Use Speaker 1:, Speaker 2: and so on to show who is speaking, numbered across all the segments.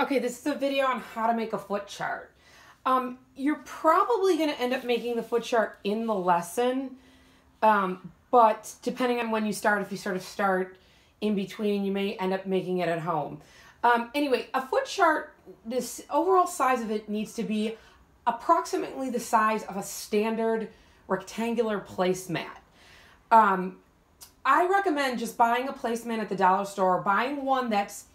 Speaker 1: Okay, this is a video on how to make a foot chart. You're probably going to end up making the foot chart in the lesson, but depending on when you start, if you sort of start in between, you may end up making it at home. Anyway, a foot chart, this overall size of it needs to be approximately the size of a standard rectangular placemat. I recommend just buying a placemat at the dollar store, buying one that's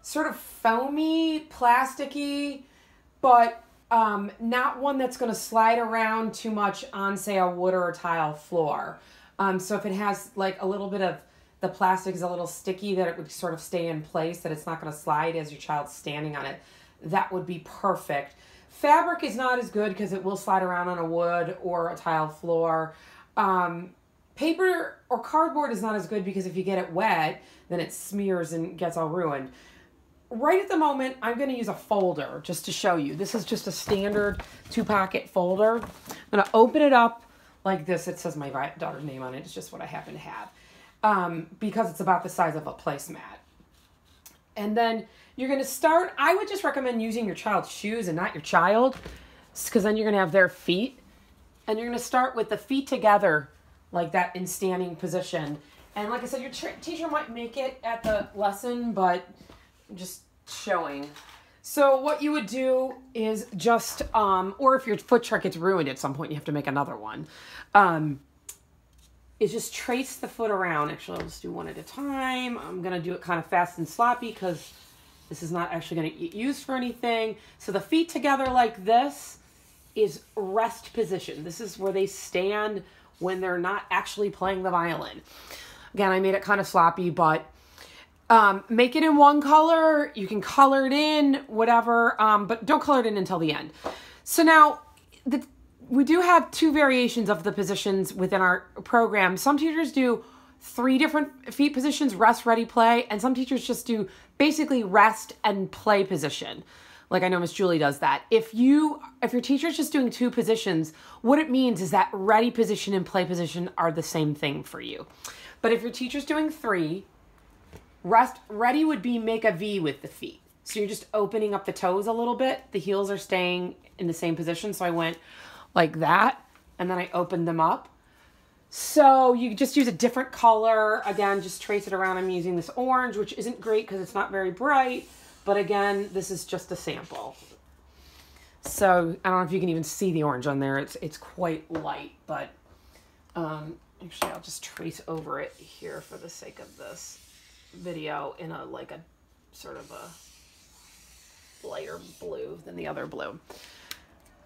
Speaker 1: sort of foamy, plasticky, but not one that's going to slide around too much on, say, a wood or a tile floor. So if it has like a little bit of the plastic is a little sticky, that it would sort of stay in place, that it's not going to slide as your child's standing on it, that would be perfect. Fabric is not as good because it will slide around on a wood or a tile floor. Paper or cardboard is not as good because if you get it wet, then it smears and gets all ruined. Right at the moment, I'm going to use a folder just to show you. This is just a standard 2-pocket folder. I'm going to open it up like this. It says my daughter's name on it. It's just what I happen to have because it's about the size of a placemat. And then you're going to start, I would just recommend using your child's shoes and not your child, because then you're going to have their feet. And you're going to start with the feet together like that in standing position. And like I said, your teacher might make it at the lesson, but just showing. So what you would do is just, or if your foot chart gets ruined at some point, you have to make another one, is just trace the foot around. Actually, I'll just do one at a time. I'm going to do it kind of fast and sloppy because this is not actually going to get used for anything. So the feet together like this is rest position. This is where they stand when they're not actually playing the violin. Again, I made it kind of sloppy, but make it in one color. You can color it in, whatever, but don't color it in until the end. So now, we do have 2 variations of the positions within our program. Some teachers do 3 different feet positions, rest, ready, play, and some teachers just do basically rest and play position. Like I know Miss Julie does that. If your teacher's just doing 2 positions, what it means is that ready position and play position are the same thing for you. But if your teacher's doing 3, ready would be make a V with the feet. So you're just opening up the toes a little bit. The heels are staying in the same position. So I went like that, and then I opened them up. So you just use a different color. Again, just trace it around. I'm using this orange, which isn't great because it's not very bright. But again, this is just a sample. So I don't know if you can even see the orange on there. It's quite light, but actually I'll just trace over it here for the sake of this video in a sort of a lighter blue than the other blue.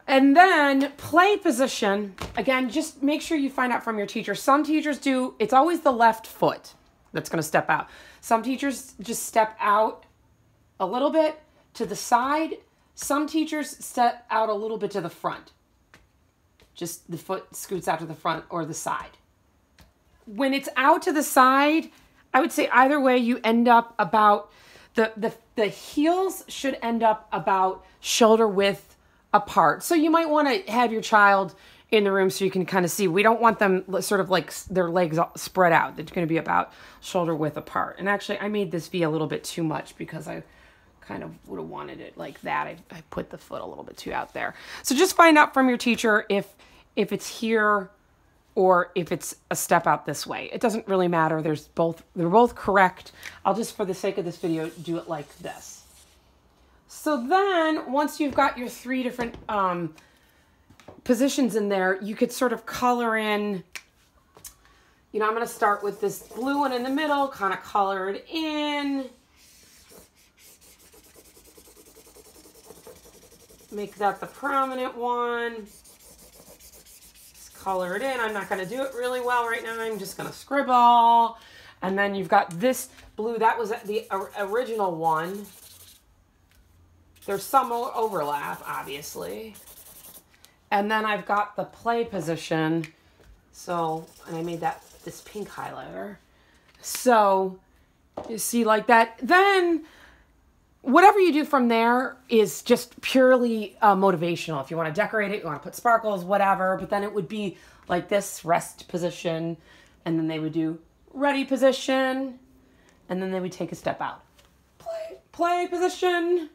Speaker 1: And then play position, again, just make sure you find out from your teacher. Some teachers do, it's always the left foot that's going to step out. Some teachers just step out a little bit to the side. Some teachers step out a little bit to the front. Just the foot scoots out to the front or the side. When it's out to the side, I would say either way you end up about, the heels should end up about shoulder width apart. So you might want to have your child in the room so you can kind of see. We don't want them sort of like their legs spread out. They're going to be about shoulder width apart. And actually I made this V a little bit too much because I kind of would have wanted it like that. I put the foot a little bit too out there. So just find out from your teacher if it's here or if it's a step out this way. It doesn't really matter. They're both correct. I'll just, for the sake of this video, do it like this. So then once you've got your 3 different positions in there, you could sort of color in, I'm going to start with this blue one in the middle, kind of color it in. Make that the prominent one. Just color it in. I'm not going to do it really well right now. I'm just going to scribble. And then you've got this blue. That was the original one. There's some overlap, obviously. And then I've got the play position. So, and I made this pink highlighter. So, you see like that. Then, whatever you do from there is just purely motivational. If you want to decorate it, you want to put sparkles, whatever. But then it would be like this rest position. And then they would do ready position. And then they would take a step out. play position.